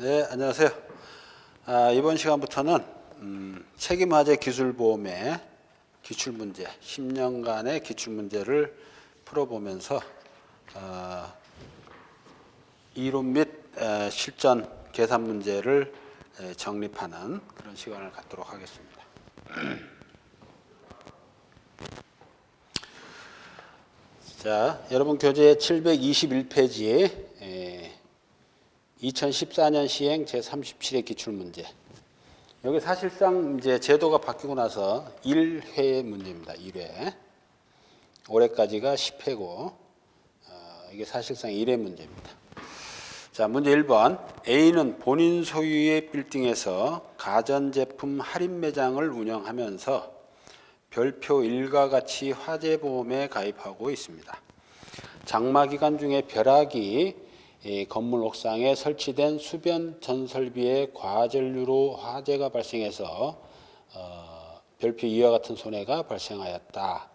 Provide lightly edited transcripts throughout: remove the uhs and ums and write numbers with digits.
네, 안녕하세요. 이번 시간부터는 책임화재 기술보험의 기출문제, 10년간의 기출문제를 풀어보면서 이론 및 실전 계산 문제를 정립하는 그런 시간을 갖도록 하겠습니다. 자, 여러분 교재 721페이지에 2014년 시행 제37회 기출문제. 여기 사실상 이제 제도가 바뀌고 나서 1회 문제입니다. 1회. 올해까지가 10회고, 이게 사실상 1회 문제입니다. 자, 문제 1번. A는 본인 소유의 빌딩에서 가전제품 할인 매장을 운영하면서 별표 1과 같이 화재보험에 가입하고 있습니다. 장마기간 중에 벼락이 건물 옥상에 설치된 수변 전설비의 과전류로 화재가 발생해서 별표 2와 같은 손해가 발생하였다.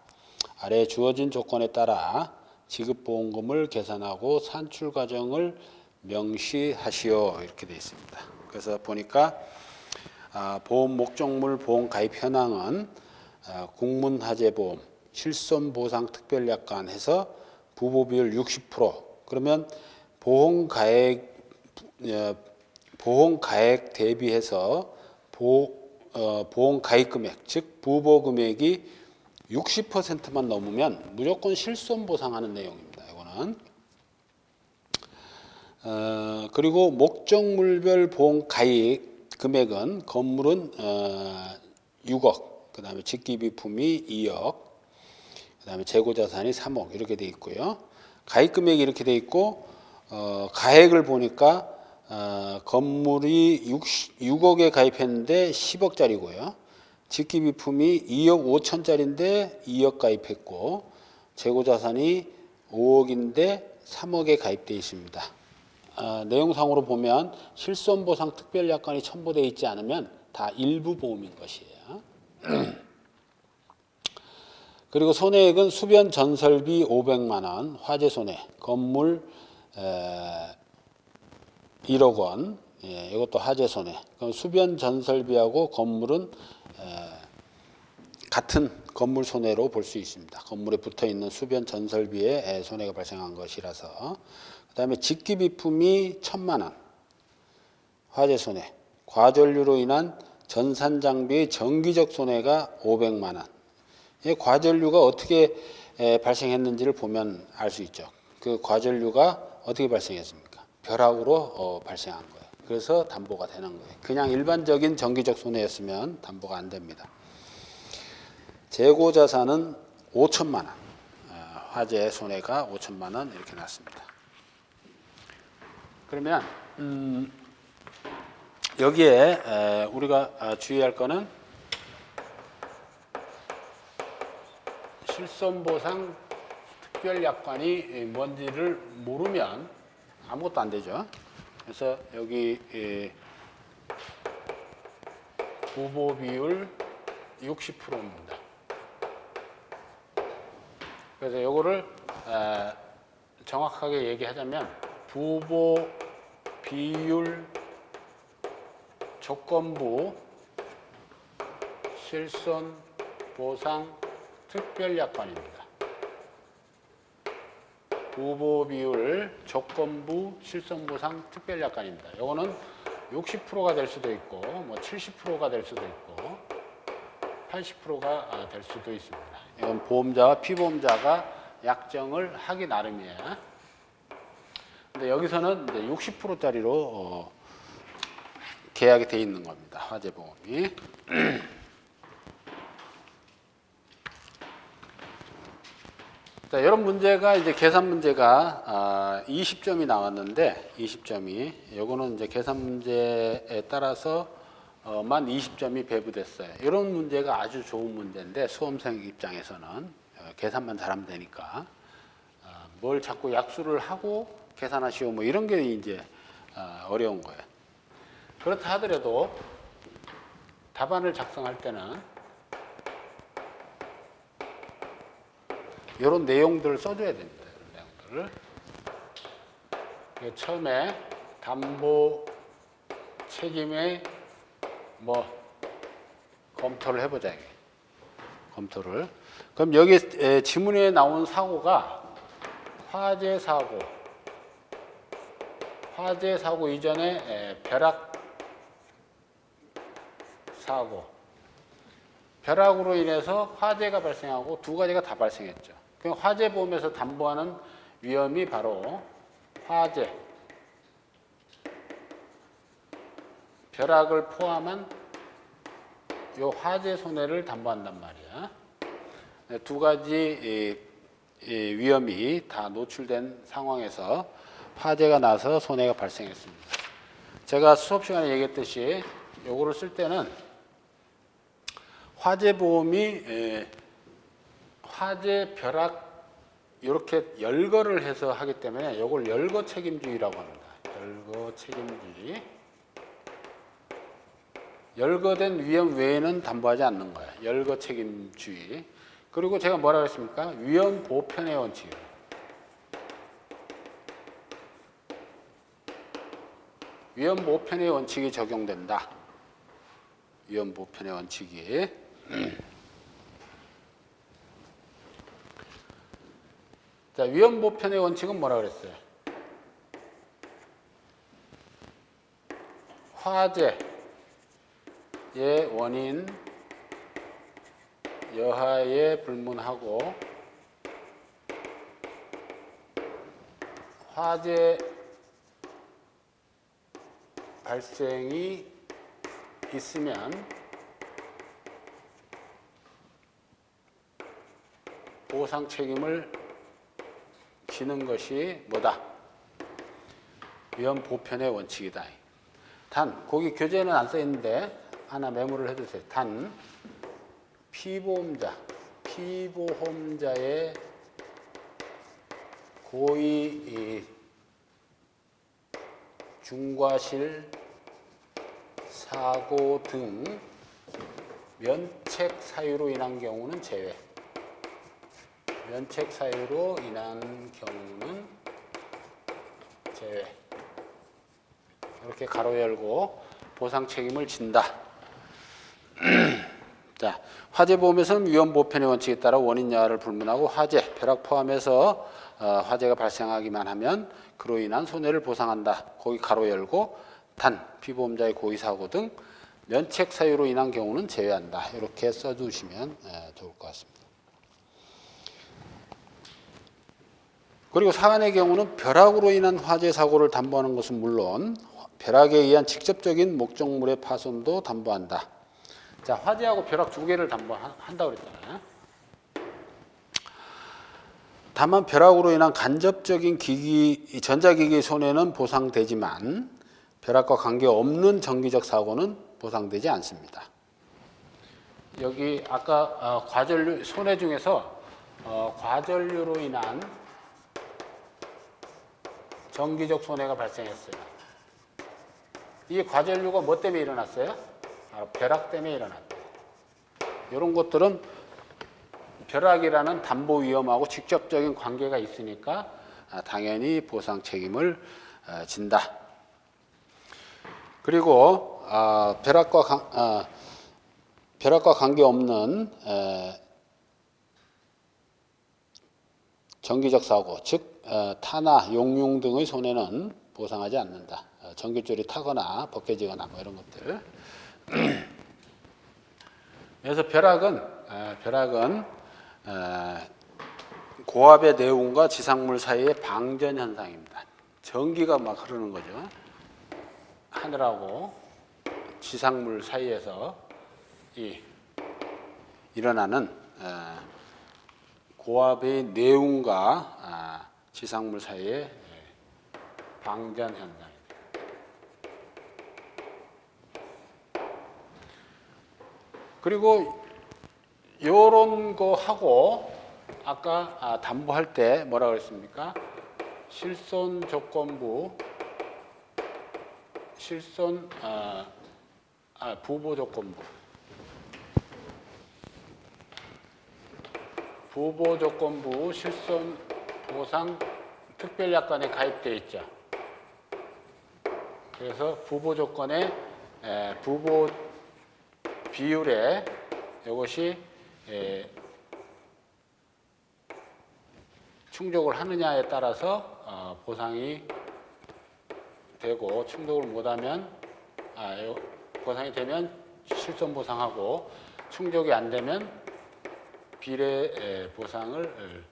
아래 주어진 조건에 따라 지급보험금을 계산하고 산출 과정을 명시하시오. 이렇게 되어 있습니다. 그래서 보니까 보험 목적물 보험 가입 현황은 국문화재보험, 실손보상 특별약관해서 부보비율 60%. 그러면 보험 가액 대비해서 보험 가입 금액, 즉 부보 금액이 60%만 넘으면 무조건 실손 보상하는 내용입니다. 이거는. 그리고 목적물별 보험 가입 금액은 건물은 6억, 그 다음에 직기비품이 2억, 그 다음에 재고자산이 3억 이렇게 돼 있고요. 가입 금액이 이렇게 돼 있고 가액을 보니까 건물이 6억에 가입했는데 10억짜리고요. 직기비품이 2억 5천짜리인데 2억 가입했고 재고자산이 5억인데 3억에 가입되어 있습니다. 내용상으로 보면 실손보상 특별약관이 첨부되어 있지 않으면 다 일부 보험인 것이에요. 그리고 손해액은 수변 전설비 500만 원, 화재 손해, 건물 1억 원, 이것도 화재 손해. 그럼 수변 전설비하고 건물은 같은 건물 손해로 볼 수 있습니다. 건물에 붙어 있는 수변 전설비에 손해가 발생한 것이라서. 그다음에 직기비품이 1,000만 원, 화재 손해, 과전류로 인한 전산 장비의 정기적 손해가 500만 원. 과전류가 어떻게 발생했는지를 보면 알 수 있죠. 그 과전류가 어떻게 발생했습니까? 벼락으로 발생한 거예요. 그래서 담보가 되는 거예요. 그냥 일반적인 정기적 손해였으면 담보가 안 됩니다. 재고자산은 5천만 원, 화재 손해가 5천만 원 이렇게 났습니다. 그러면 여기에 우리가 주의할 거는 실손보상 특별약관이 뭔지를 모르면 아무것도 안 되죠. 그래서 여기 부보비율 60%입니다. 그래서 이거를 정확하게 얘기하자면 부보비율 조건부 실손보상 특별약관입니다. 부보비율 조건부 실손보상 특별약관입니다. 이거는 60%가 될 수도 있고, 뭐 70%가 될 수도 있고, 80%가 될 수도 있습니다. 이건 보험자와 피보험자가 약정을 하기 나름이에요. 근데 여기서는 이제 60%짜리로 계약이 돼 있는 겁니다. 화재보험이. 자, 이런 문제가 이제 계산 문제가 20점이 나왔는데 20점이 요거는 이제 계산 문제에 따라서 만 20점이 배부됐어요. 이런 문제가 아주 좋은 문제인데 수험생 입장에서는 계산만 잘하면 되니까 뭘 자꾸 약수를 하고 계산하시오 뭐 이런 게 이제 어려운 거예요. 그렇다 하더라도 답안을 작성할 때는 이런 내용들을 써줘야 됩니다. 이런 내용들을. 처음에 담보 책임의 뭐 검토를 해보자. 이게. 검토를. 그럼 여기 지문에 나온 사고가 화재 사고 이전에 벼락 사고. 벼락으로 인해서 화재가 발생하고 두 가지가 다 발생했죠. 그럼 화재 보험에서 담보하는 위험이 바로 화재, 벼락을 포함한 요 화재 손해를 담보한단 말이야. 두 가지 위험이 다 노출된 상황에서 화재가 나서 손해가 발생했습니다. 제가 수업 시간에 얘기했듯이 요거를 쓸 때는 화재 보험이 화재, 벼락 이렇게 열거를 해서 하기 때문에 요걸 열거 책임주의라고 합니다. 열거 책임주의. 열거된 위험 외에는 담보하지 않는 거예요. 열거 책임주의. 그리고 제가 뭐라고 했습니까? 위험 보편의 원칙이에요. 위험 보편의 원칙이 적용된다. 위험 보편의 원칙이. 자, 위험 보편의 원칙은 뭐라고 그랬어요? 화재의 원인 여하에 불문하고 화재 발생이 있으면 보상 책임을 지는 것이 뭐다? 위험 보편의 원칙이다. 단, 거기 교재에는 안 써 있는데 하나 메모를 해두세요. 단, 피보험자의 고의 중과실 사고 등 면책 사유로 인한 경우는 제외. 면책 사유로 인한 경우는 제외. 이렇게 가로 열고 보상 책임을 진다. 자, 화재 보험에서는 위험 보편의 원칙에 따라 원인 여하를 불문하고 화재, 벼락 포함해서 화재가 발생하기만 하면 그로 인한 손해를 보상한다. 거기 가로 열고 단 피보험자의 고의 사고 등 면책 사유로 인한 경우는 제외한다. 이렇게 써두시면 좋을 것 같습니다. 그리고 사안의 경우는 벼락으로 인한 화재 사고를 담보하는 것은 물론 벼락에 의한 직접적인 목적물의 파손도 담보한다. 자, 화재하고 벼락 두 개를 담보한다고 그랬잖아요. 다만 벼락으로 인한 간접적인 전자기기 손해는 보상되지만 벼락과 관계없는 정기적 사고는 보상되지 않습니다. 여기 아까 과전류 손해 중에서 과전류로 인한 정기적 손해가 발생했어요. 이 과전류가 뭐 때문에 일어났어요? 벼락 때문에 일어났다. 이런 것들은 벼락이라는 담보 위험하고 직접적인 관계가 있으니까 당연히 보상 책임을 진다. 그리고 벼락과 관계없는 정기적 사고, 즉 타나 용융 등의 손해는 보상하지 않는다. 전깃줄이 타거나 벗겨지거나 뭐 이런 것들. 그래서 벼락은 고압의 내운과 지상물 사이의 방전 현상입니다. 전기가 막 흐르는 거죠. 하늘하고 지상물 사이에서 일어나는 고압의 내운과 지상물 사이의 방전 현상입니다. 그리고 요런 거 하고 아까 담보할 때 뭐라고 그랬습니까? 실손 조건부, 부보 조건부. 부보 조건부 실손 보상 특별약관에 가입되어 있죠. 그래서 부보 조건의 부보 비율에 이것이 충족을 하느냐에 따라서 보상이 되고, 충족을 못하면 보상이 되면 실손 보상하고, 충족이 안 되면 비례 보상을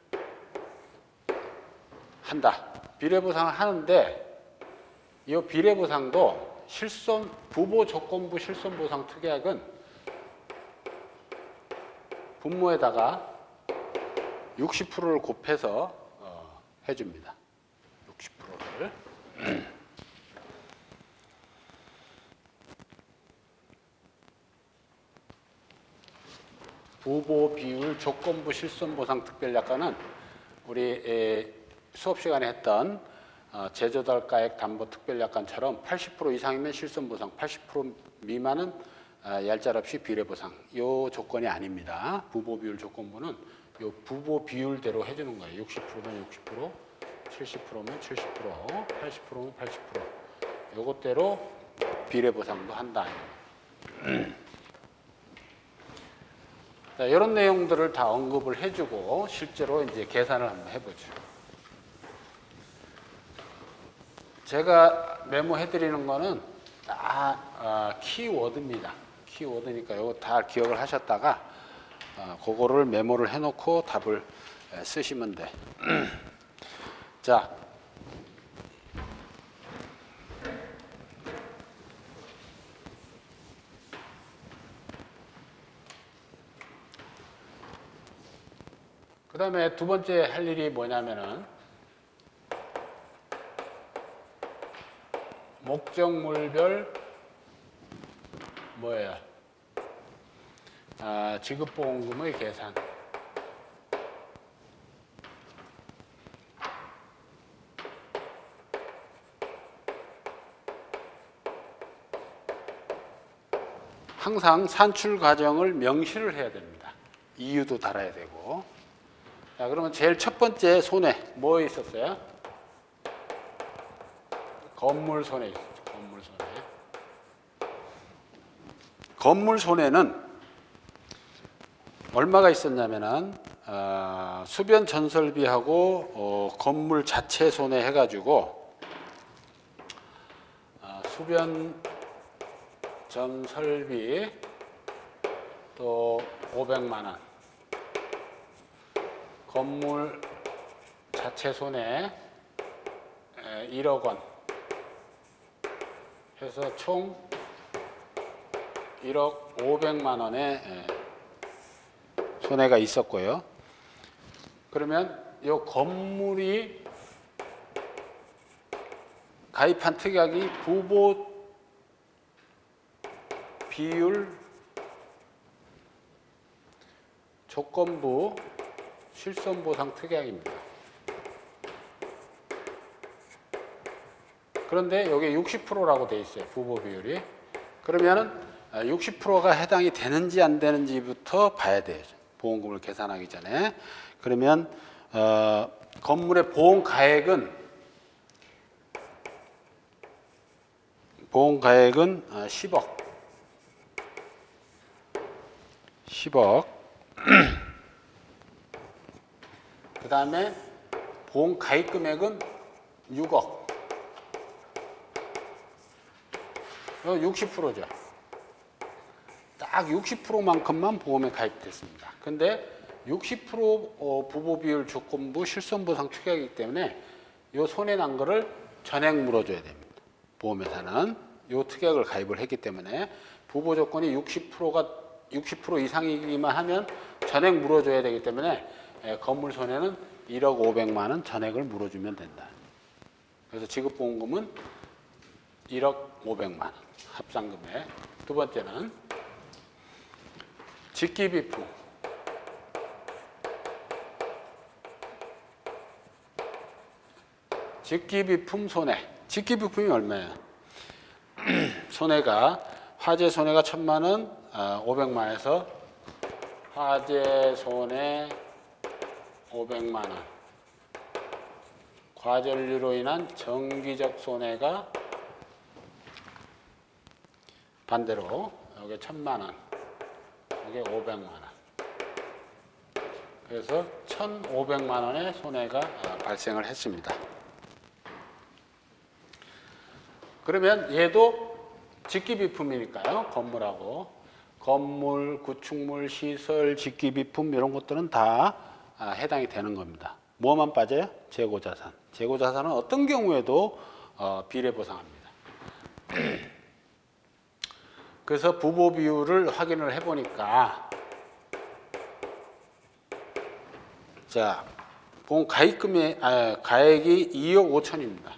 한다. 비례 보상을 하는데 이 비례 보상도 부보 조건부 실손 보상 특약은 분모에다가 60%를 곱해서 해줍니다. 60%를. 부보 비율 조건부 실손 보상 특별약관은 우리 수업 시간에 했던 제조달가액 담보 특별약관처럼 80% 이상이면 실손 보상, 80% 미만은 얄짤 없이 비례 보상. 요 조건이 아닙니다. 부보 비율 조건부는 요 부보 비율대로 해주는 거예요. 60%면 60%, 70%면 70%, 80%면 80%. 요것대로 비례 보상도 한다. 자, 이런 내용들을 다 언급을 해주고 실제로 이제 계산을 한번 해보죠. 제가 메모해드리는 거는 다 키워드입니다. 키워드니까 이거 다 기억을 하셨다가 그거를 메모를 해놓고 답을 쓰시면 돼. 자, 그 다음에 두 번째 할 일이 뭐냐면은 목적물별 뭐예요? 지급보험금의 계산. 항상 산출 과정을 명시를 해야 됩니다. 이유도 달아야 되고. 자, 그러면 제일 첫 번째 손해 뭐 있었어요? 건물 손해 있었죠. 건물 손해. 건물 손해는 얼마가 있었냐면은 수변 전설비하고 건물 자체 손해 해가지고 수변 전설비 또 500만 원, 건물 자체 손해 1억 원 해서 총 1억 500만 원의 손해가 있었고요. 그러면 이 건물이 가입한 특약이 부보 비율 조건부 실손보상 특약입니다. 그런데 여기 60%라고 돼 있어요. 부보 비율이. 그러면은 60%가 해당이 되는지 안 되는지부터 봐야 돼요. 보험금을 계산하기 전에. 그러면 건물의 보험 가액은 10억. 10억. 그 다음에 보험 가입 금액은 6억. 60%죠. 딱 60%만큼만 보험에 가입됐습니다. 근데 60% 부보 비율 조건부 실손보상 특약이기 때문에 이 손해 난 거를 전액 물어줘야 됩니다. 보험회사는 이 특약을 가입을 했기 때문에 부보 조건이 60% 이상이기만 하면 전액 물어줘야 되기 때문에 건물 손해는 1억 500만 원 전액을 물어주면 된다. 그래서 지급보험금은 1억 500만 원 합산금액. 두 번째는 직기비품. 직기비품 손해. 직기비품이 얼마예요? 손해가 화재 손해가 1,000만 원, 500만 원에서 화재 손해 500만 원. 과전류로 인한 정기적 손해가 반대로 여기 1,000만 원, 이게 500만 원. 그래서 1,500만 원의 손해가 발생을 했습니다. 그러면 얘도 직기비품이니까요. 건물하고 건물, 구축물, 시설, 직기비품 이런 것들은 다 해당이 되는 겁니다. 뭐만 빠져요? 재고자산. 재고자산은 어떤 경우에도 비례보상합니다. 그래서 부보 비율을 확인을 해보니까 자, 보험 가입금액, 가액이 2억 5천입니다.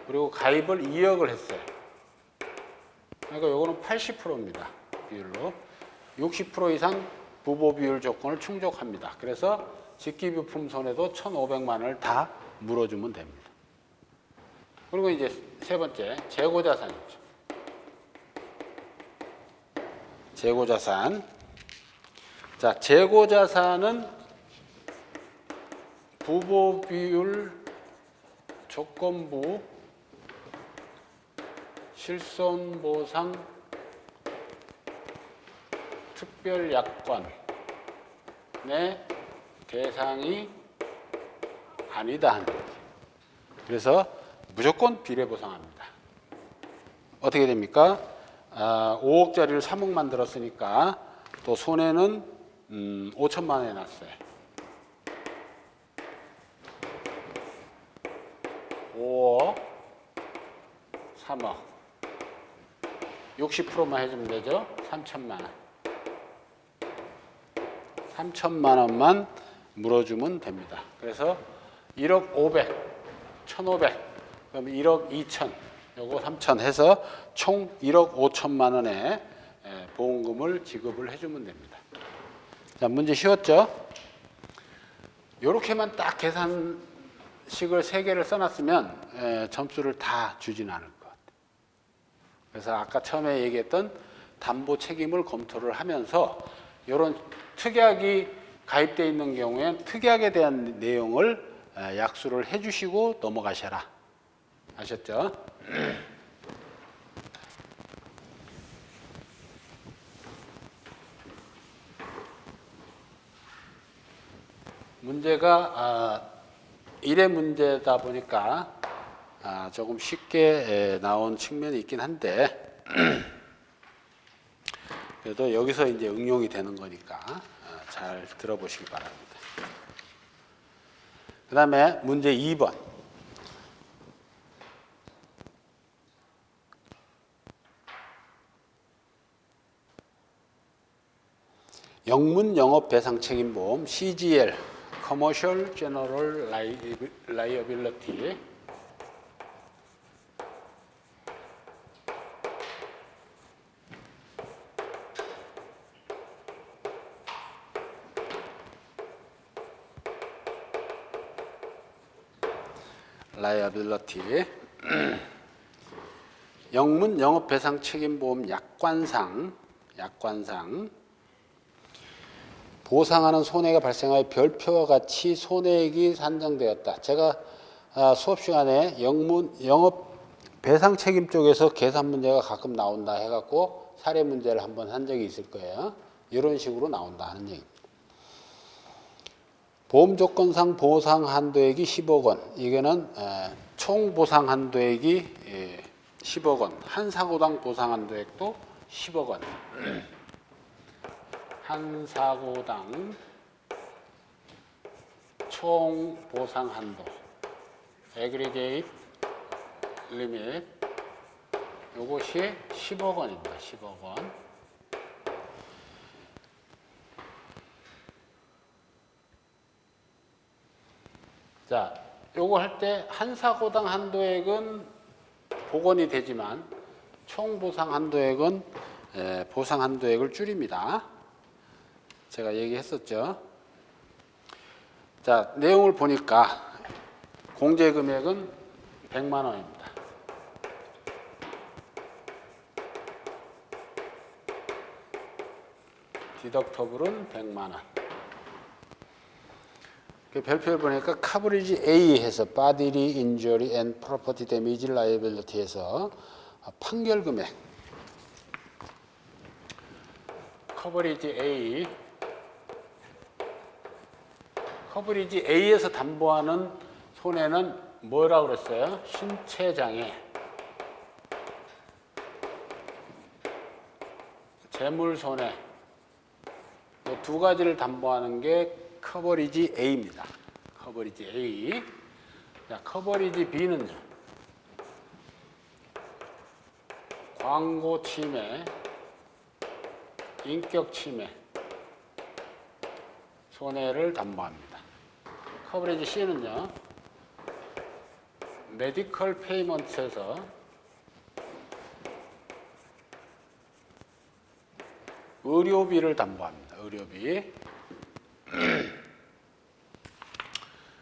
그리고 가입을 2억을 했어요. 그러니까 요거는 80%입니다. 비율로. 60% 이상 부보 비율 조건을 충족합니다. 그래서 직기부품 손해도 1,500만 원을 다 물어주면 됩니다. 그리고 이제 세 번째, 재고자산이죠. 재고자산. 자, 재고자산은 부보 비율 조건부 실손보상 특별약관의 대상이 아니다 하는 거죠. 그래서 무조건 비례보상합니다. 어떻게 됩니까? 5억짜리를 3억 만들었으니까 또 손해는 5천만 원에 났어요. 5억, 3억. 60%만 해주면 되죠? 3천만 원. 3천만 원만 물어주면 됩니다. 그래서 1억 500, 1,500, 그럼 1억 2천, 요거 3천 해서 총 1억 5천만 원의 보험금을 지급을 해주면 됩니다. 자, 문제 쉬웠죠? 요렇게만 딱 계산식을 3개를 써놨으면 점수를 다 주진 않을 것 같아요. 그래서 아까 처음에 얘기했던 담보 책임을 검토를 하면서 이런 특약이 가입되어 있는 경우엔 특약에 대한 내용을 약수를 해주시고 넘어가셔라. 아셨죠? 문제가 1의 문제다 보니까 조금 쉽게 나온 측면이 있긴 한데 그래도 여기서 이제 응용이 되는 거니까 잘 들어보시기 바랍니다. 그 다음에 문제 2번. 영문 영업 배상 책임보험 CGL Commercial General Liability 영문 영업 배상 책임보험 약관상 보상하는 손해가 발생하여 별표와 같이 손해액이 산정되었다. 제가 수업 시간에 영업 배상 책임 쪽에서 계산 문제가 가끔 나온다 해갖고 사례 문제를 한번 한 적이 있을 거예요. 이런 식으로 나온다 하는 얘기입니다. 보험 조건상 보상 한도액이 10억 원. 이거는 총 보상 한도액이 10억 원. 한 사고당 보상 한도액도 10억 원. 한 사고당 총 보상 한도 aggregate limit 요것이 10억 원입니다. 10억 원. 자, 요거 할 때 한 사고당 한도액은 복원이 되지만 총 보상 한도액은 보상 한도액을 줄입니다. 제가 얘기했었죠. 자, 내용을 보니까 공제 금액은 100만 원입니다. 디덕터블은 100만 원. 그 별표를 보니까 커버리지 A 해서 Bodily Injury and Property Damage Liability 해서 판결 금액 커버리지 A 커버리지 A에서 담보하는 손해는 뭐라고 그랬어요? 신체 장애, 재물 손해 이 두 가지를 담보하는 게 커버리지 A입니다. 커버리지 A. 자, 커버리지 B는요. 광고 침해, 인격 침해, 손해를 담보합니다. 커버리지 C는요. 메디컬 페이먼트에서 의료비를 담보합니다. 의료비.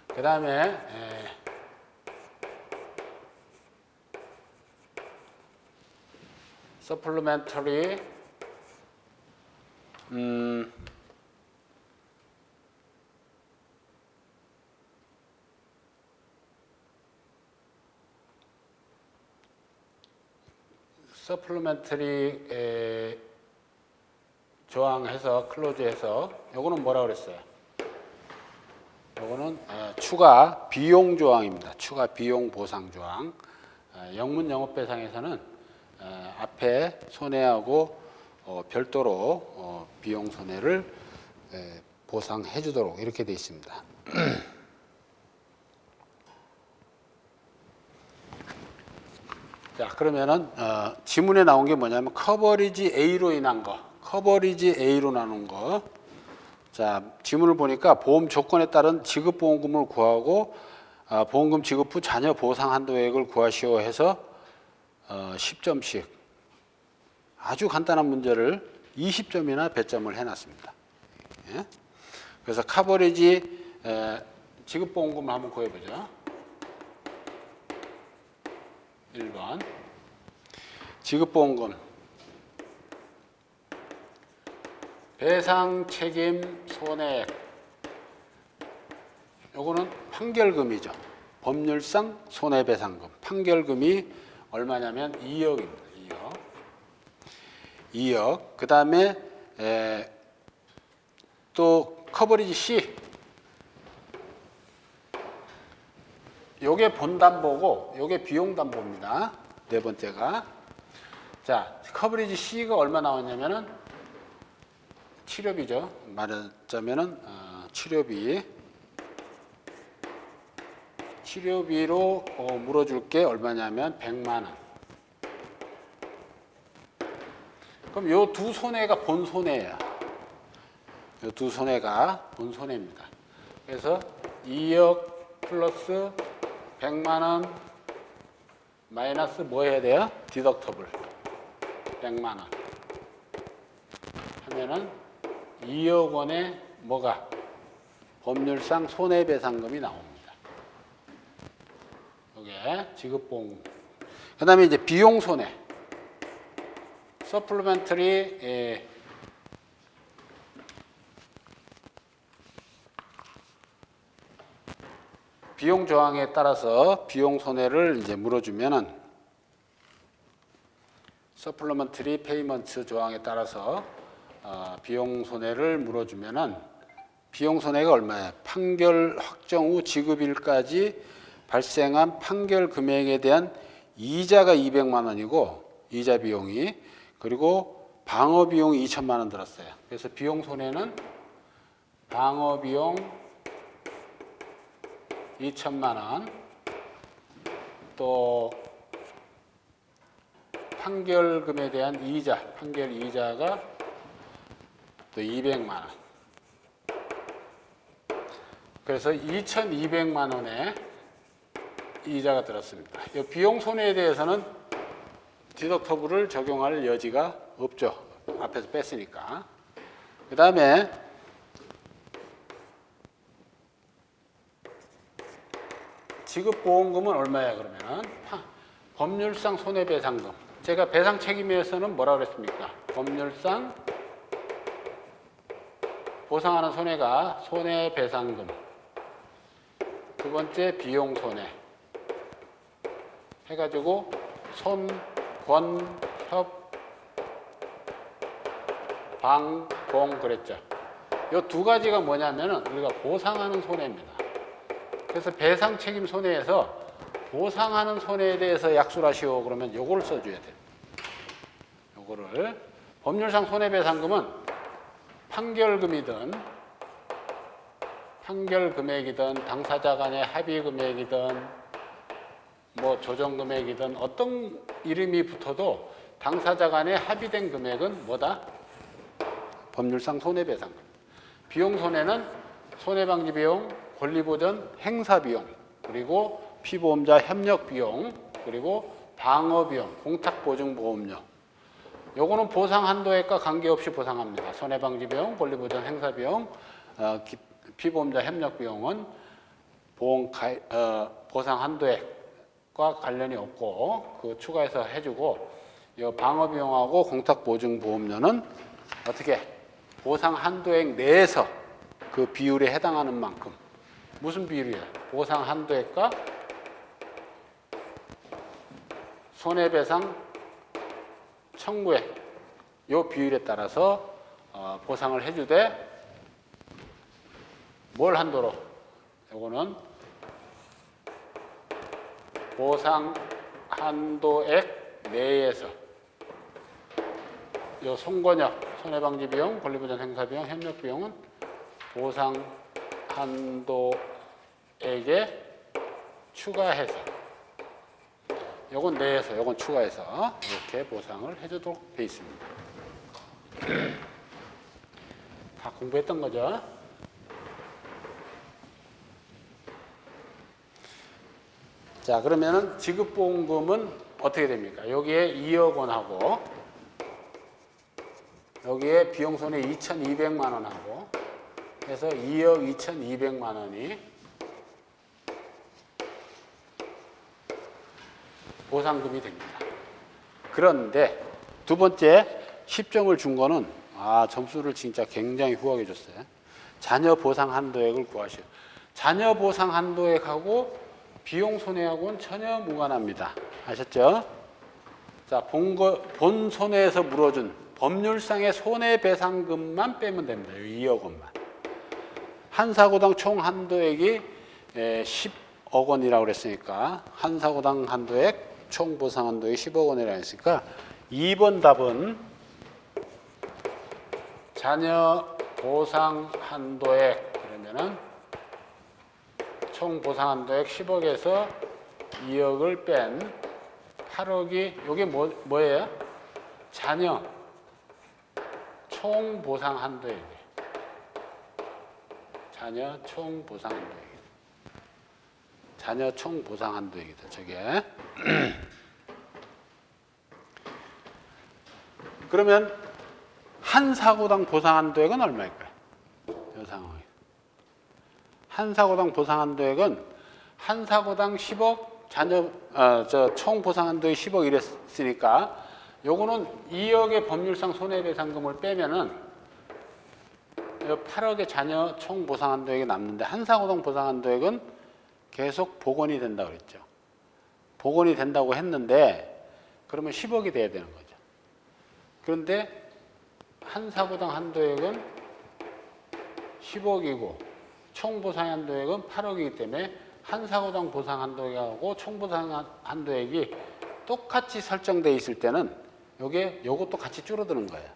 그 다음에 supplementary 서플리멘터리 조항해서 클로즈해서 요거는 뭐라 그랬어요? 요거는 추가 비용 조항입니다. 추가 비용 보상 조항. 영문 영업 배상에서는 앞에 손해하고 별도로 비용 손해를 보상해 주도록 이렇게 되어 있습니다. 자, 그러면은 지문에 나온 게 뭐냐면 커버리지 A로 인한 거, 커버리지 A로 나눈 거. 자, 지문을 보니까 보험 조건에 따른 지급 보험금을 구하고 보험금 지급 후 자녀 보상 한도액을 구하시오 해서 10점씩 아주 간단한 문제를 20점이나 배점을 해놨습니다. 예? 그래서 커버리지 지급 보험금을 한번 구해보죠. 1번 지급보험금 배상 책임 손해액 요거는 판결금이죠. 법률상 손해배상금 판결금이 얼마냐면 2억입니다. 2억. 그 다음에 또 커버리지 C 요게 본담보고 요게 비용담보입니다. 네 번째가. 자, 커버리지 C가 얼마 나왔냐면은 치료비죠. 말하자면은 치료비로 물어줄 게 얼마냐면 100만 원. 그럼 요 두 손해가 본 손해예요. 요 두 손해가 본 손해입니다. 그래서 2억 플러스 100만 원 마이너스 뭐 해야 돼요? 디덕터블 100만 원 하면은 2억 원의 뭐가 법률상 손해배상금이 나옵니다. 이게 지급보험. 그 다음에 이제 비용 손해 서플리멘터리 비용 조항에 따라서 비용 손해를 이제 물어주면은 서플리먼터리 페이먼트 조항에 따라서 비용 손해를 물어주면은 비용 손해가 얼마예요? 판결 확정 후 지급일까지 발생한 판결 금액에 대한 이자가 200만 원이고 이자 비용이 그리고 방어 비용이 2천만 원 들었어요. 그래서 비용 손해는 방어 비용 2천만 원, 또 판결금에 대한 이자, 판결 이자가 또 200만 원. 그래서 2,200만 원의 이자가 들었습니다. 이 비용 손해에 대해서는 디덕터블을 적용할 여지가 없죠. 앞에서 뺐으니까. 그 다음에 지급보험금은 얼마야 그러면? 법률상 손해배상금. 제가 배상 책임에서는 뭐라고 그랬습니까? 법률상 보상하는 손해가 손해배상금. 두 번째 비용 손해 해가지고 손, 권, 협, 방, 공 그랬죠. 이 두 가지가 뭐냐면은 우리가 보상하는 손해입니다. 그래서 배상 책임 손해에서 보상하는 손해에 대해서 약수를 하시오 그러면 요거를 써줘야 돼요. 요거를 법률상 손해배상금은 판결금이든 판결금액이든 당사자 간의 합의 금액이든 뭐 조정 금액이든 어떤 이름이 붙어도 당사자 간의 합의된 금액은 뭐다? 법률상 손해배상금. 비용 손해는 손해방지 비용, 권리보전, 행사비용, 그리고 피보험자 협력비용, 그리고 방어비용, 공탁보증보험료. 요거는 보상 한도액과 관계없이 보상합니다. 손해방지 비용, 권리보전, 행사비용, 피보험자 협력비용은 보상 한도액과 관련이 없고 그 추가해서 해주고 이 방어비용하고 공탁보증보험료는 어떻게 보상 한도액 내에서 그 비율에 해당하는 만큼 무슨 비율이에요? 보상 한도액과 손해배상 청구액 요 비율에 따라서 보상을 해주되 뭘 한도로? 요거는 보상 한도액 내에서 요 송권역, 손해방지 비용, 권리보전 행사비용, 협력비용은 보상 한도액에 추가해서 요건 내에서 요건 추가해서 이렇게 보상을 해주도록 되어 있습니다. 다 공부했던 거죠? 자, 그러면은 지급보험금은 어떻게 됩니까? 여기에 2억 원하고 여기에 비용손해 2,200만 원하고 해서 2억 2,200만 원이 보상금이 됩니다. 그런데 두 번째 10점을 준 거는 점수를 진짜 굉장히 후하게 줬어요. 자녀 보상 한도액을 구하시오. 자녀 보상 한도액하고 비용 손해하고는 전혀 무관합니다. 아셨죠? 자, 본 손해에서 물어준 법률상의 손해배상금만 빼면 됩니다. 2억 원만. 한 사고당 총 한도액이 10억 원이라고 그랬으니까 한 사고당 한도액 총 보상 한도액이 10억 원이라고 했으니까 2번 답은 자녀 보상 한도액 그러면은 총 보상 한도액 10억에서 2억을 뺀 8억이 이게 뭐예요? 자녀 총 보상 한도액이에요. 자녀 총 보상 한도액. 자녀 총 보상 한도액이다. 저게. 그러면 한 사고당 보상 한도액은 얼마일까요? 이 상황에. 한 사고당 보상 한도액은 한 사고당 10억 자녀 총 보상 한도액 10억 이랬으니까 요거는 2억의 법률상 손해배상금을 빼면은 8억의 자녀 총 보상 한도액이 남는데 한 사고당 보상 한도액은 계속 복원이 된다고 그랬죠. 복원이 된다고 했는데 그러면 10억이 돼야 되는 거죠. 그런데 한 사고당 한도액은 10억이고 총 보상 한도액은 8억이기 때문에 한 사고당 보상 한도액하고 총 보상 한도액이 똑같이 설정되어 있을 때는 요것도 같이 줄어드는 거예요.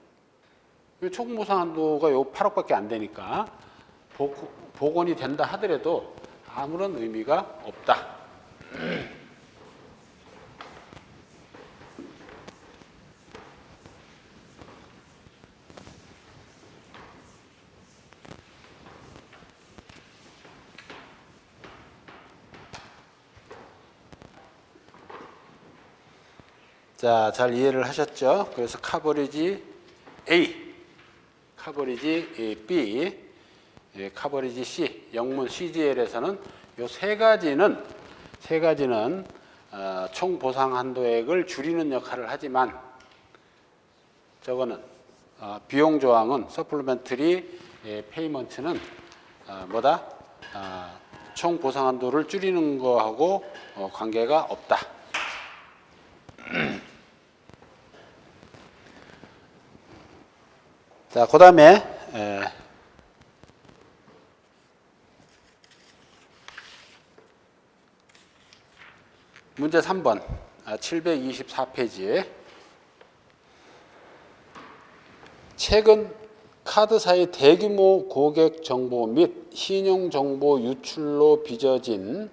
총 보상 한도가 요 8억밖에 안 되니까 복원이 된다 하더라도 아무런 의미가 없다. 자, 잘 이해를 하셨죠? 그래서 카버리지 A, 카버리지 B, 카버리지 C, 영문 CGL에서는 이 세 가지는 총 보상 한도액을 줄이는 역할을 하지만 저거는 비용 조항은 서플리멘터리 페이먼트는 뭐다? 총 보상 한도를 줄이는 거하고 관계가 없다. 자, 그 다음에 문제 3번 724페이지. 최근 카드사의 대규모 고객 정보 및 신용 정보 유출로 빚어진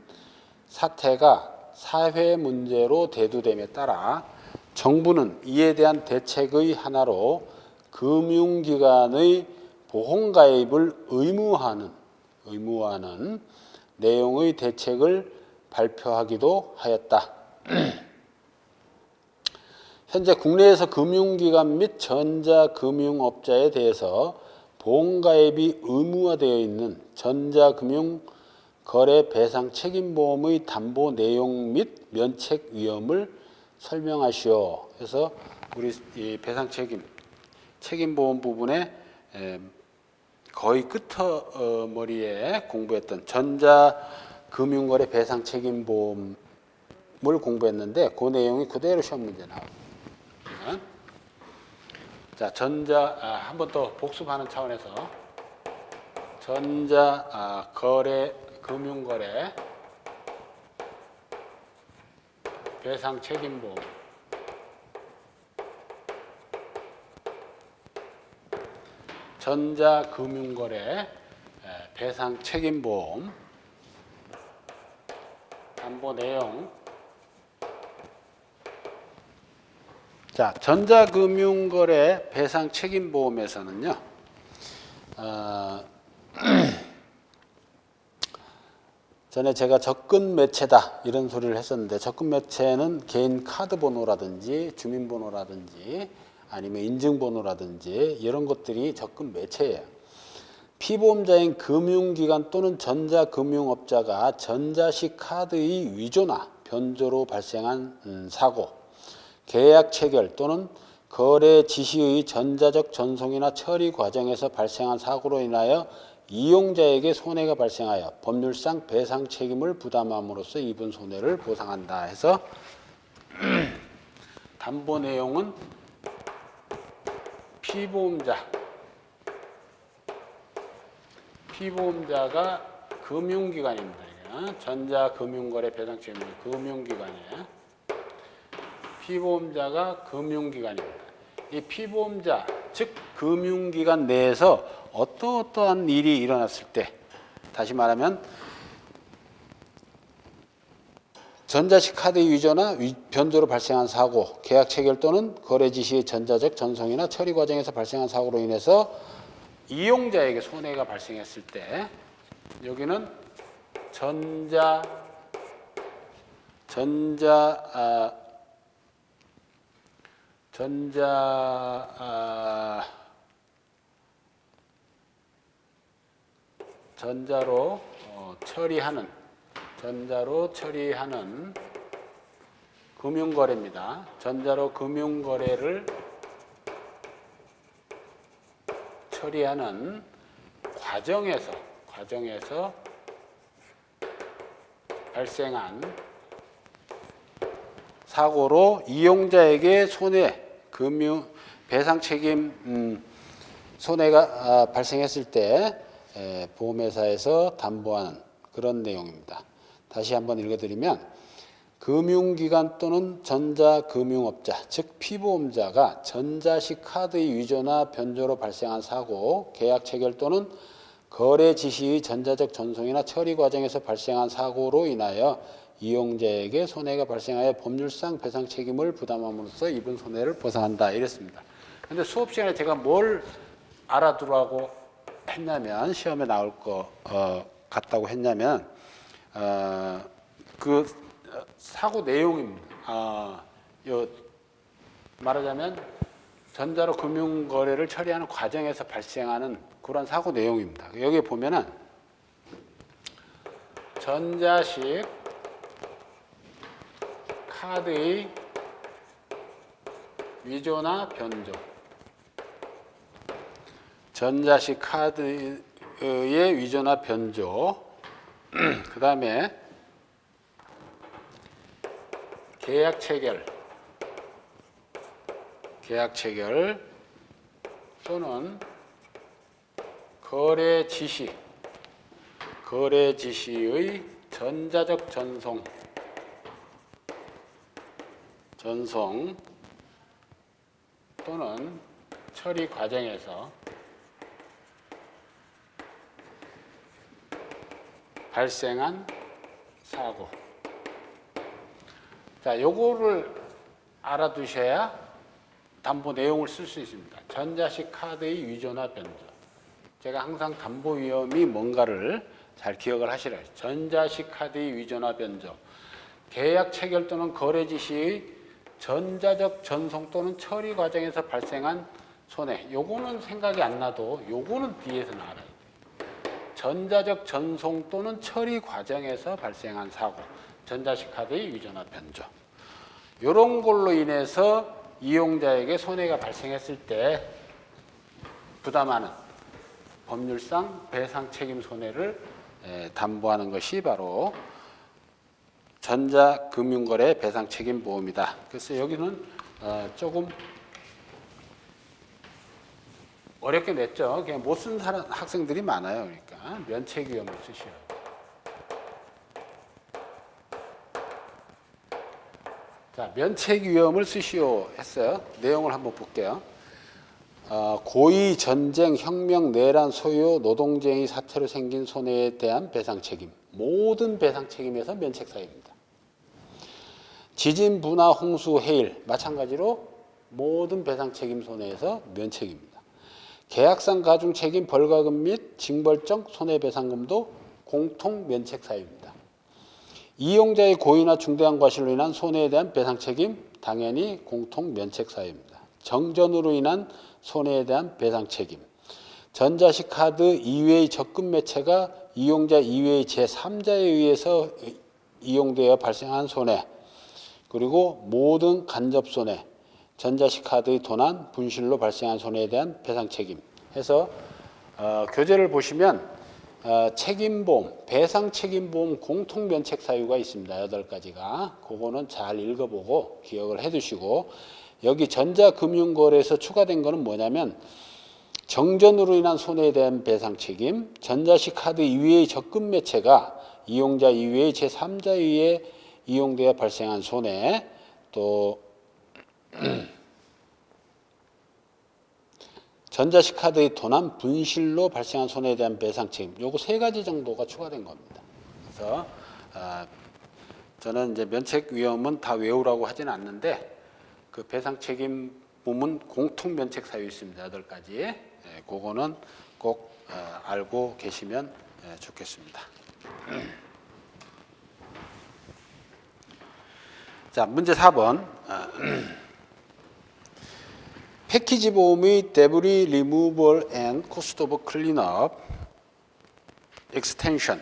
사태가 사회 문제로 대두됨에 따라 정부는 이에 대한 대책의 하나로 금융기관의 보험가입을 의무화하는 내용의 대책을 발표하기도 하였다. 현재 국내에서 금융기관 및 전자금융업자에 대해서 보험가입이 의무화되어 있는 전자금융거래배상책임보험의 담보 내용 및 면책 위험을 설명하시오. 그래서 우리 이 책임보험 부분에 거의 끝머리에 공부했던 전자금융거래배상책임보험을 공부했는데 그 내용이 그대로 시험 문제 나옵니다. 자, 한번 더 복습하는 차원에서 금융거래 배상책임보험 전자금융거래 배상책임보험 담보 내용. 자, 전자금융거래 배상책임보험에서는요, 전에 제가 접근 매체다 이런 소리를 했었는데, 접근 매체는 개인 카드 번호라든지 주민번호라든지 아니면 인증번호라든지 이런 것들이 접근 매체예요. 피보험자인 금융기관 또는 전자금융업자가 전자식 카드의 위조나 변조로 발생한 사고, 계약 체결 또는 거래 지시의 전자적 전송이나 처리 과정에서 발생한 사고로 인하여 이용자에게 손해가 발생하여 법률상 배상 책임을 부담함으로써 입은 손해를 보상한다 해서 담보 내용은 피보험자가 금융기관입니다. 전자금융거래 배상책임 금융기관이에요. 피보험자가 금융기관입니다. 이 피보험자, 즉 금융기관 내에서 어떠한 일이 일어났을 때, 다시 말하면 전자식 카드 위조나 변조로 발생한 사고, 계약 체결 또는 거래 지시의 전자적 전송이나 처리 과정에서 발생한 사고로 인해서 이용자에게 손해가 발생했을 때, 여기는 전자로 처리하는 금융거래입니다. 전자로 금융거래를 처리하는 과정에서 발생한 사고로 이용자에게 배상 책임 손해가 발생했을 때 보험회사에서 담보하는 그런 내용입니다. 다시 한번 읽어드리면, 금융기관 또는 전자금융업자, 즉 피보험자가 전자식 카드의 위조나 변조로 발생한 사고, 계약 체결 또는 거래 지시의 전자적 전송이나 처리 과정에서 발생한 사고로 인하여 이용자에게 손해가 발생하여 법률상 배상 책임을 부담함으로써 입은 손해를 보상한다 이랬습니다. 그런데 수업 시간에 제가 뭘 알아두라고 했냐면, 시험에 나올 거 같다고 했냐면 그 사고 내용입니다. 말하자면 전자로 금융거래를 처리하는 과정에서 발생하는 그런 사고 내용입니다. 여기 보면은 전자식 카드의 위조나 변조, 전자식 카드의 위조나 변조, 그 다음에 계약 체결 또는 거래 지시의 전자적 전송 또는 처리 과정에서 발생한 사고. 자, 요거를 알아두셔야 담보 내용을 쓸 수 있습니다. 전자식 카드의 위조나 변조. 제가 항상 담보 위험이 뭔가를 잘 기억을 하시라. 전자식 카드의 위조나 변조, 계약 체결 또는 거래 지시의 전자적 전송 또는 처리 과정에서 발생한 손해. 요거는 생각이 안 나도 요거는 뒤에서 나와요. 전자적 전송 또는 처리 과정에서 발생한 사고, 전자식 카드의 위조나 변조. 이런 걸로 인해서 이용자에게 손해가 발생했을 때 부담하는 법률상 배상 책임 손해를 담보하는 것이 바로 전자금융거래 배상 책임 보험이다. 그래서 여기는 조금 어렵게 냈죠. 그냥 못 쓴 학생들이 많아요. 그러니까 면책위험을 쓰셔야 돼요. 자, 면책위험을 쓰시오 했어요. 내용을 한번 볼게요. 고의, 전쟁, 혁명, 내란, 소요, 노동쟁의 사태로 생긴 손해에 대한 배상 책임. 모든 배상 책임에서 면책 사유입니다. 지진, 분화, 홍수, 해일 마찬가지로 모든 배상 책임 손해에서 면책입니다. 계약상 가중 책임, 벌과금 및 징벌적 손해배상금도 공통 면책 사유입니다. 이용자의 고의나 중대한 과실로 인한 손해에 대한 배상 책임 당연히 공통 면책 사유입니다. 정전으로 인한 손해에 대한 배상 책임. 전자식 카드 이외의 접근 매체가 이용자 이외의 제3자에 의해서 이용되어 발생한 손해, 그리고 모든 간접 손해, 전자식 카드의 도난, 분실로 발생한 손해에 대한 배상 책임 해서 교재를 보시면 책임보험, 배상 책임보험 공통 면책 사유가 있습니다. 8가지가. 그거는 잘 읽어보고 기억을 해두시고, 여기 전자금융거래에서 추가된 거는 뭐냐면 정전으로 인한 손해에 대한 배상 책임, 전자식 카드 이외의 접근 매체가 이용자 이외의 제3자에 의해 이용되어 발생한 손해, 또 전자식 카드의 도난, 분실로 발생한 손해에 대한 배상 책임. 요거 3가지 정도가 추가된 겁니다. 그래서 저는 이제 면책 위험은 다 외우라고 하지는 않는데 그 배상 책임 부분 공통 면책 사유 있습니다. 8가지. 그거는 꼭 알고 계시면 좋겠습니다. 자, 문제 4번. 패키지 보험의 debris removal and cost of cleanup extension,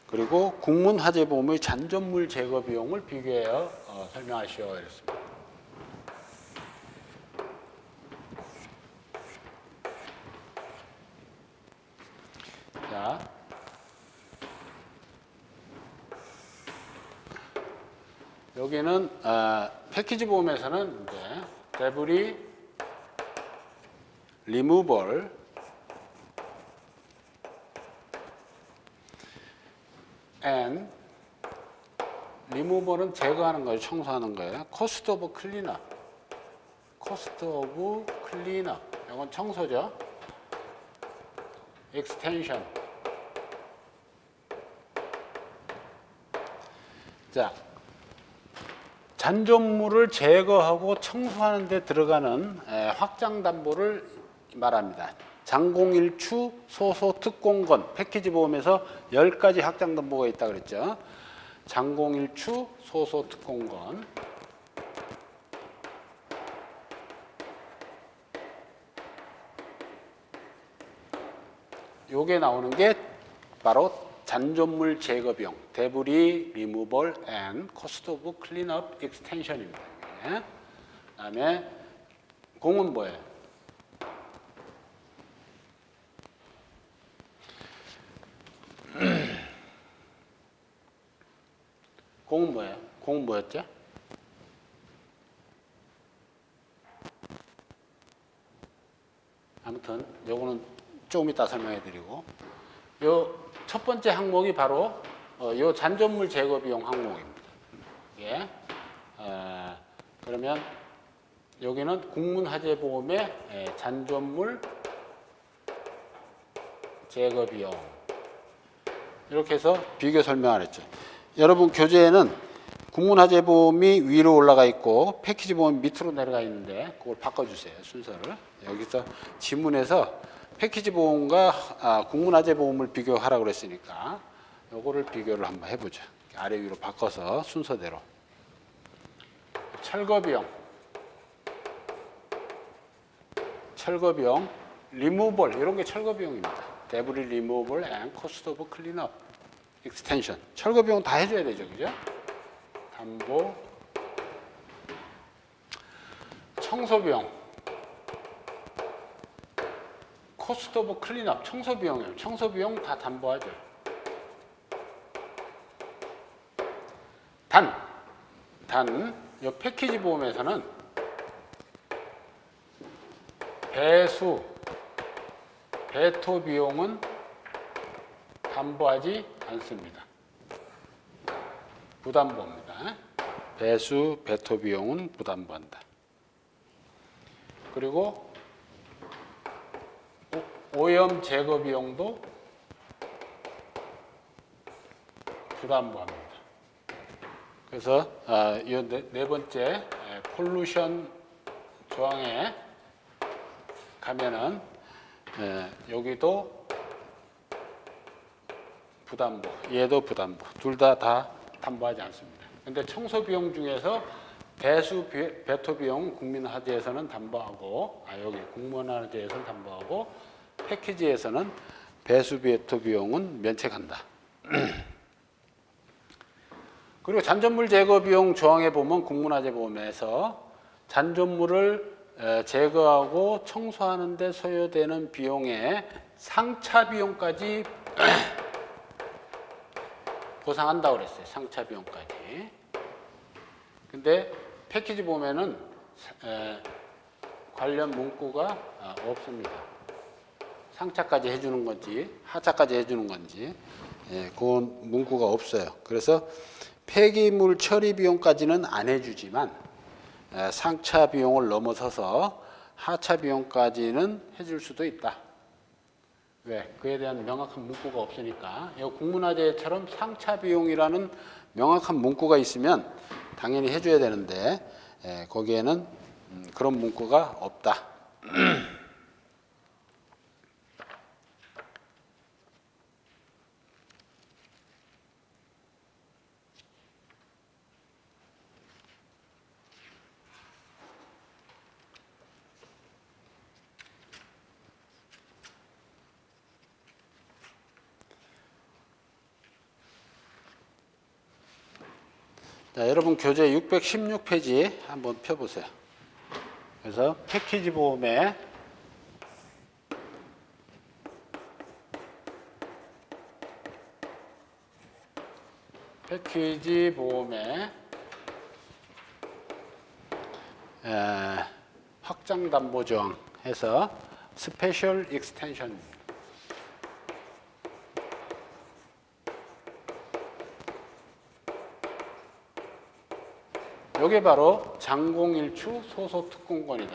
그리고 국문 화재 보험의 잔존물 제거 비용을 비교하여 설명하시오 이랬습니다. 자, 여기는 패키지 보험에서는 이제 debris removal and removal은 제거하는 거예요. 청소하는 거예요. cost of cleanup, cost of cleanup 이건 청소죠. extension. 자, 잔존물을 제거하고 청소하는 데 들어가는 확장 담보를 말합니다. 장공일추, 소소, 특공건, 패키지 보험에서 10가지 확장 담보가 있다고 그랬죠. 장공일추, 소소, 특공건. 요게 나오는 게 바로 잔존물 제거 비용, debris removal and cost of cleanup extension입니다. 그다음에 공은 뭐예요? 공은 뭐예요? 공은 뭐였죠? 아무튼 요거는 조금 이따 설명해 드리고, 요 첫 번째 항목이 바로 요 잔존물 제거 비용 항목입니다. 예. 그러면 여기는 국문화재보험의 잔존물 제거 비용, 이렇게 해서 비교 설명을 했죠. 여러분 교재에는 국문화재보험이 위로 올라가 있고 패키지 보험이 밑으로 내려가 있는데 그걸 바꿔주세요, 순서를. 여기서 지문에서 패키지 보험과 국문화재보험을 비교하라고 그랬으니까 요거를 비교를 한번 해보죠. 아래 위로 바꿔서 순서대로. 철거비용, 리무벌, 이런 게 철거비용입니다. 데브리 리무벌 앤 코스트 오브 클린업 익스텐션. 철거비용 다 해줘야 되죠, 그죠? 담보, 청소비용, 코스트 오브 클린업, 청소비용이에요. 청소비용 다 담보하죠. 이 패키지 보험에서는 배토 비용은 담보하지 않습니다. 부담보입니다. 배토 비용은 부담보한다. 그리고 오염 제거 비용도 부담보합니다. 그래서 이 네 번째 폴루션 조항에 가면은 여기도 부담보, 얘도 부담보, 둘 다 담보하지 않습니다. 근데 청소 비용 중에서 배토 비용 국민화재에서는 담보하고, 여기 국문화재에서는 담보하고, 패키지에서는 배토 비용은 면책한다. 그리고 잔존물 제거 비용 조항에 보면 국문화재 보험에서 잔존물을 제거하고 청소하는 데 소요되는 비용의 상차 비용까지 보상한다고 그랬어요. 상차 비용까지. 근데 패키지 보면은 관련 문구가 없습니다. 상차까지 해주는 건지 하차까지 해주는 건지 그건 문구가 없어요. 그래서 폐기물 처리 비용까지는 안 해주지만 상차 비용을 넘어서서 하차 비용까지는 해줄 수도 있다. 왜? 그에 대한 명확한 문구가 없으니까. 이 국문화재처럼 상차 비용이라는 명확한 문구가 있으면 당연히 해줘야 되는데 거기에는 그런 문구가 없다. 자, 여러분 교재 616페이지 한번 펴보세요. 그래서 패키지 보험에 확장 담보 조항 해서 스페셜 익스텐션, 이게 바로 장공일추 소소특공권이다.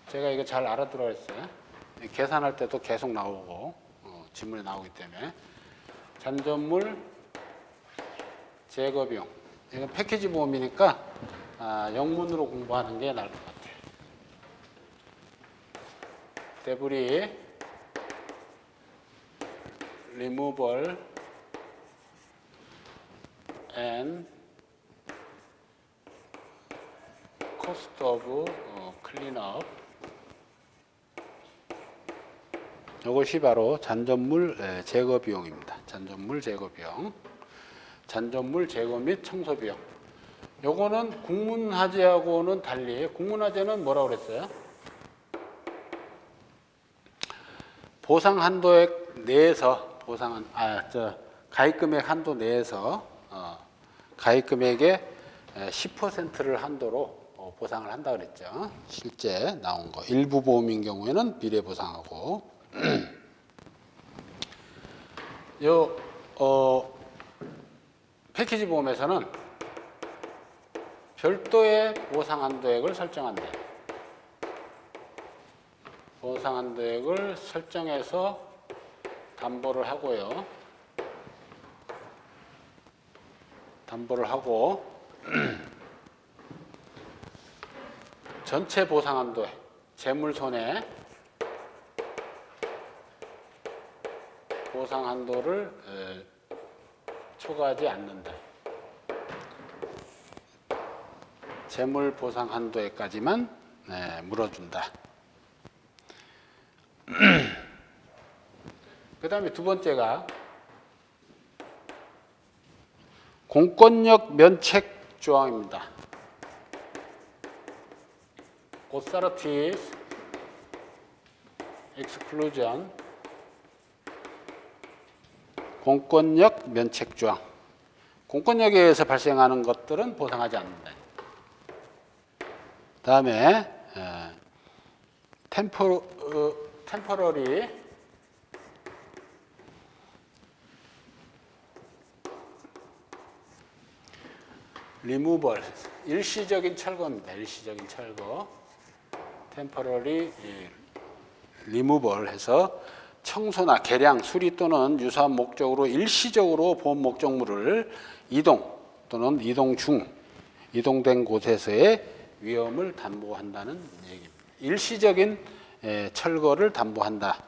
제가 이거 잘 알아들어 했어요. 계산할 때도 계속 나오고 지문에 나오기 때문에. 잔존물 제거 비용, 이건 패키지 보험이니까 영문으로 공부하는 게 나을 것 같아요. 데브리 리무벌 앤 코스트 오브 클린업, 이것이 바로 잔존물 제거 비용입니다. 잔존물 제거 비용, 잔존물 제거 및 청소 비용. 요거는 국문화재하고는 달리, 국문화재는 뭐라고 그랬어요? 보상 한도액 내에서 가입 금액 한도 내에서 가입 금액의 10%를 한도로 보상을 한다 그랬죠. 실제 나온 거. 일부 보험인 경우에는 비례 보상하고 패키지 보험에서는 별도의 보상 한도액을 설정한대. 보상 한도액을 설정해서 담보를 하고요. 담보를 하고 전체 보상 한도에 재물 손해 보상 한도를 초과하지 않는다. 재물 보상 한도에까지만 물어준다. 그 다음에 두 번째가 공권력 면책 조항입니다. authorities exclusion 공권력 면책 조항. 공권력에 의해서 발생하는 것들은 보상하지 않는다. 다음에 temporary removal 일시적인 철거입니다. 일시적인 철거. temporary removal 해서 청소나 개량, 수리 또는 유사한 목적으로 일시적으로 보험 목적물을 이동 또는 이동된 곳에서의 위험을 담보한다는 얘기입니다. 일시적인 철거를 담보한다.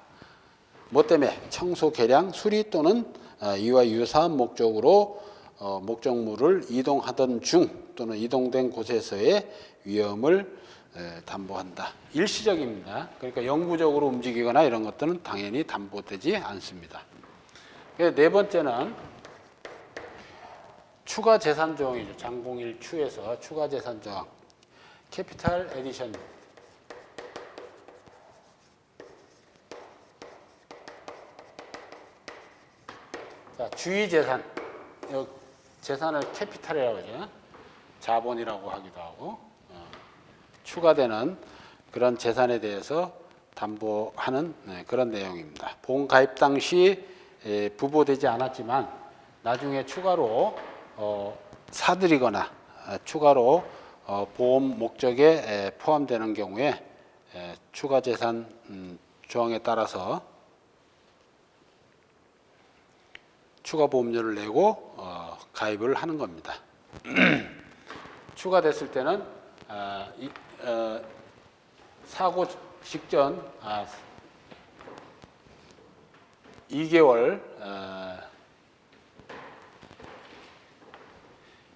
뭐 때문에? 청소, 개량, 수리 또는 이와 유사한 목적으로 목적물을 이동하던 중 또는 이동된 곳에서의 위험을 담보한다. 일시적입니다. 그러니까 영구적으로 움직이거나 이런 것들은 당연히 담보되지 않습니다. 네 번째는 추가 재산 조항이죠. 장공 1추에서 추가 재산 조항. 캐피탈 에디션. 자, 주의 재산. 재산을 캐피탈이라고 하죠. 자본이라고 하기도 하고. 추가되는 그런 재산에 대해서 담보하는 그런 내용입니다. 보험 가입 당시 부보되지 않았지만 나중에 추가로 사들이거나 추가로 보험 목적에 포함되는 경우에 추가 재산 조항에 따라서 추가 보험료를 내고 가입을 하는 겁니다. 추가됐을 때는 사고 직전 2개월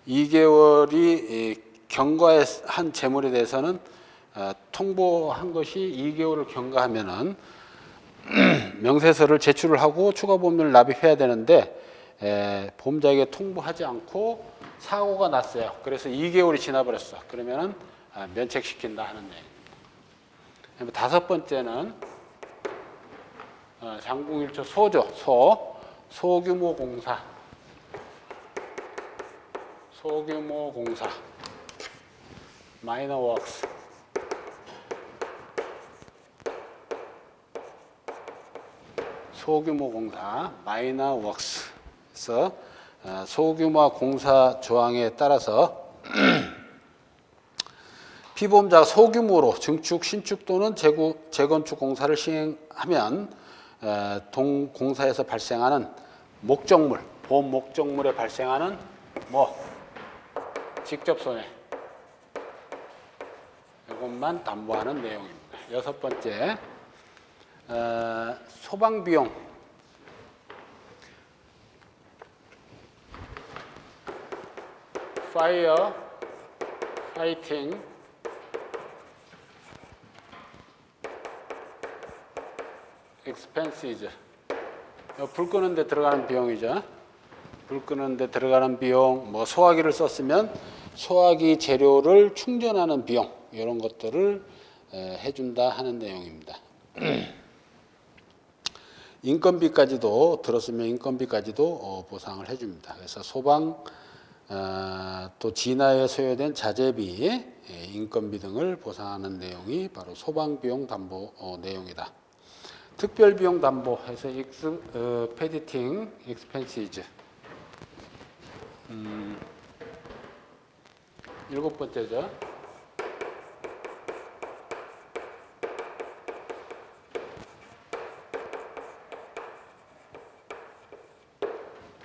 2개월이 경과한 재물에 대해서는 통보한 것이 2개월을 경과하면은 명세서를 제출을 하고 추가 보험료를 납입해야 되는데 보험자에게 통보하지 않고 사고가 났어요. 그래서 2개월이 지나버렸어. 그러면은 면책시킨다 하는 얘기입니다. 다섯 번째는 장공 1조 소죠. 소규모 공사. 소규모 공사. 마이너 워크스. 소규모 공사, 마이너 워크스에서 소규모 공사 조항에 따라서 피보험자가 소규모로 증축, 신축 또는 재건축 공사를 시행하면 동공사에서 발생하는 목적물, 보험 목적물에 발생하는 직접 손해 이것만 담보하는 내용입니다. 여섯 번째, 소방비용. Fire fighting expenses. 불 끄는 데 들어가는 비용이죠. 불 끄는 데 들어가는 비용, 소화기를 썼으면 소화기 재료를 충전하는 비용, 이런 것들을 해준다 하는 내용입니다. 인건비까지도 들었으면 인건비까지도 보상을 해줍니다. 그래서 소방 또 진화에 소요된 자재비, 인건비 등을 보상하는 내용이 바로 소방비용 담보 내용이다. 특별비용 담보해서 expediting expenses. 7번째죠.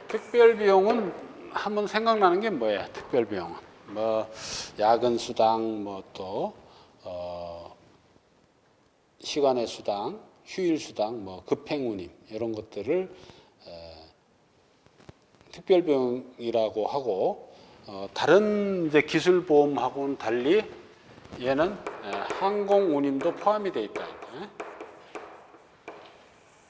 특별비용은 한번 생각나는 게 뭐예요? 특별비용은 뭐 야근 수당, 뭐 또 시간의 수당, 휴일 수당, 뭐 급행운임 이런 것들을 특별비용이라고 하고, 다른 이제 기술보험하고는 달리 얘는 항공운임도 포함이 되어 있다.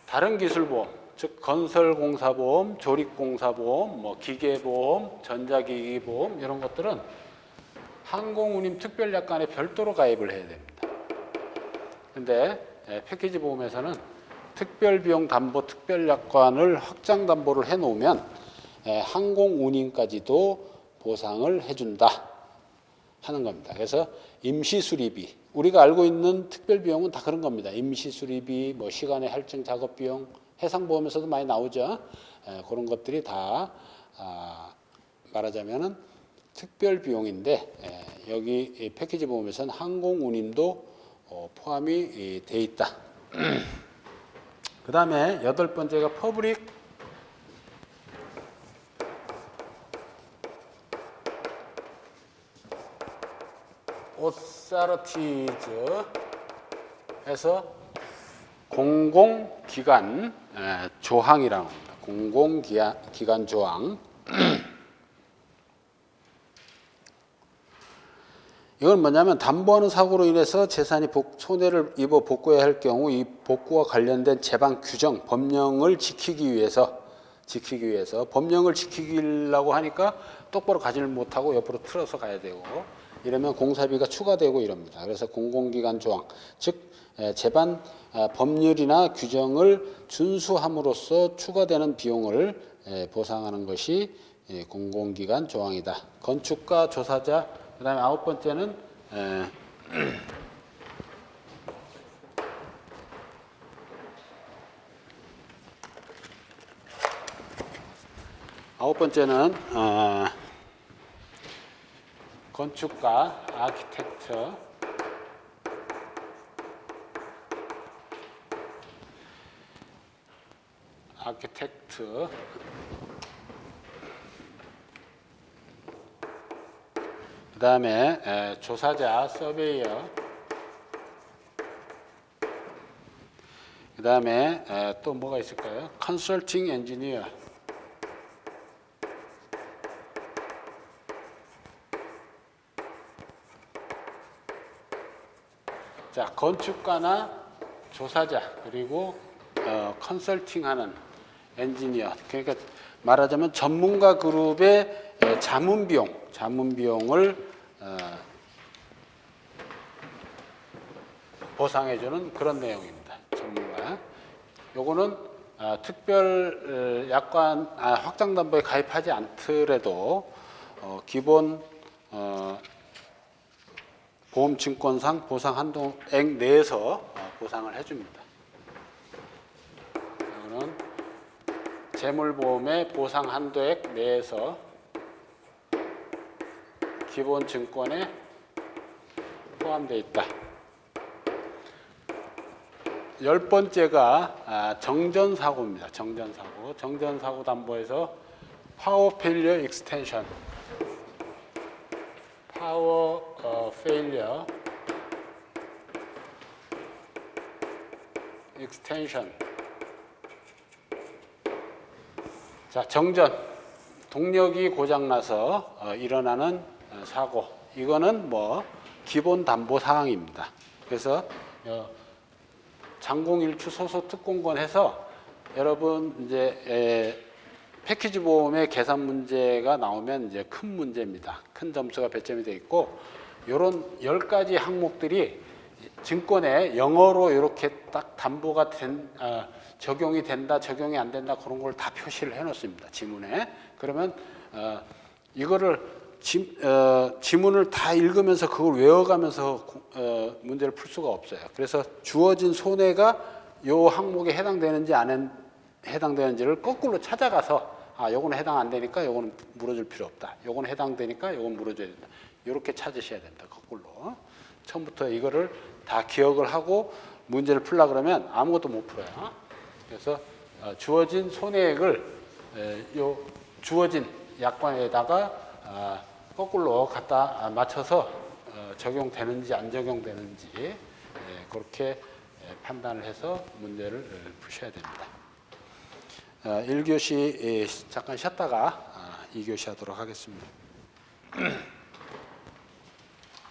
다른 기술보험, 즉 건설공사보험, 조립공사보험, 뭐 기계보험, 전자기기보험 이런 것들은 항공운임 특별약관에 별도로 가입을 해야 됩니다. 근데 패키지 보험에서는 특별비용 담보 특별약관을 확장 담보를 해놓으면 항공운임까지도 보상을 해준다 하는 겁니다. 그래서 임시수리비, 우리가 알고 있는 특별비용은 다 그런 겁니다. 임시수리비, 뭐 시간의 할증 작업비용, 해상보험에서도 많이 나오죠. 그런 것들이 다 말하자면은 특별비용인데, 여기 패키지 보험에서는 항공운임도 포함이 돼 있다. 그 다음에 8번째가 퍼블릭 오사르티즈 해서 공공기관 조항이라고 합니다. 공공기관 조항. 이건 뭐냐면 담보하는 사고로 인해서 재산이 손해를 입어 복구해야 할 경우 이 복구와 관련된 제방 규정, 법령을 지키기 위해서 법령을 지키려고 하니까 똑바로 가지를 못하고 옆으로 틀어서 가야 되고, 이러면 공사비가 추가되고 이럽니다. 그래서 공공기관 조항, 즉 제반 법률이나 규정을 준수함으로써 추가되는 비용을 보상하는 것이 공공기관 조항이다. 건축가, 조사자, 그 다음에 9번째는 9번째는 건축가, 아키텍트, 그 다음에 조사자, 서베이어, 그 다음에 또 뭐가 있을까요? 컨설팅 엔지니어, 자, 건축가나 조사자, 그리고 컨설팅하는 엔지니어, 그러니까 말하자면 전문가 그룹의 자문비용을 보상해주는 그런 내용입니다. 전문가. 요거는 특별 약관 확장담보에 가입하지 않더라도 기본 보험증권상 보상 한도액 내에서 보상을 해줍니다. 이거는 재물보험의 보상 한도액 내에서 기본 증권에 포함되어 있다. 10번째가 정전사고입니다. 정전사고 담보에서 파워 페일리어 익스텐션, 파워 페일리어 익스텐션. 자, 정전, 동력이 고장나서 일어나는 사고, 이거는 뭐 기본 담보 사항입니다. 그래서 장공일추 소소 특공권 해서 여러분 이제 패키지 보험의 계산 문제가 나오면 이제 큰 문제입니다. 큰 점수가 배점이 되어 있고, 이런 10가지 항목들이 증권에 영어로 이렇게 딱 담보가 적용이 된다, 적용이 안 된다 그런 걸 다 표시를 해놓습니다. 지문에. 그러면 이거를 지문을 다 읽으면서 그걸 외워가면서 문제를 풀 수가 없어요. 그래서 주어진 손해가 요 항목에 해당되는지 안 해당되는지를 거꾸로 찾아가서 요거는 해당 안 되니까 요거는 물어줄 필요 없다. 요거는 해당되니까 요건 물어줘야 된다. 이렇게 찾으셔야 된다. 거꾸로. 처음부터 이거를 다 기억을 하고 문제를 풀라 그러면 아무것도 못 풀어요. 그래서 주어진 손해액을 요 주어진 약관에다가 거꾸로 갖다 맞춰서 적용되는지 안 적용되는지 그렇게 판단을 해서 문제를 푸셔야 됩니다. 1교시 잠깐 쉬었다가 2교시 하도록 하겠습니다.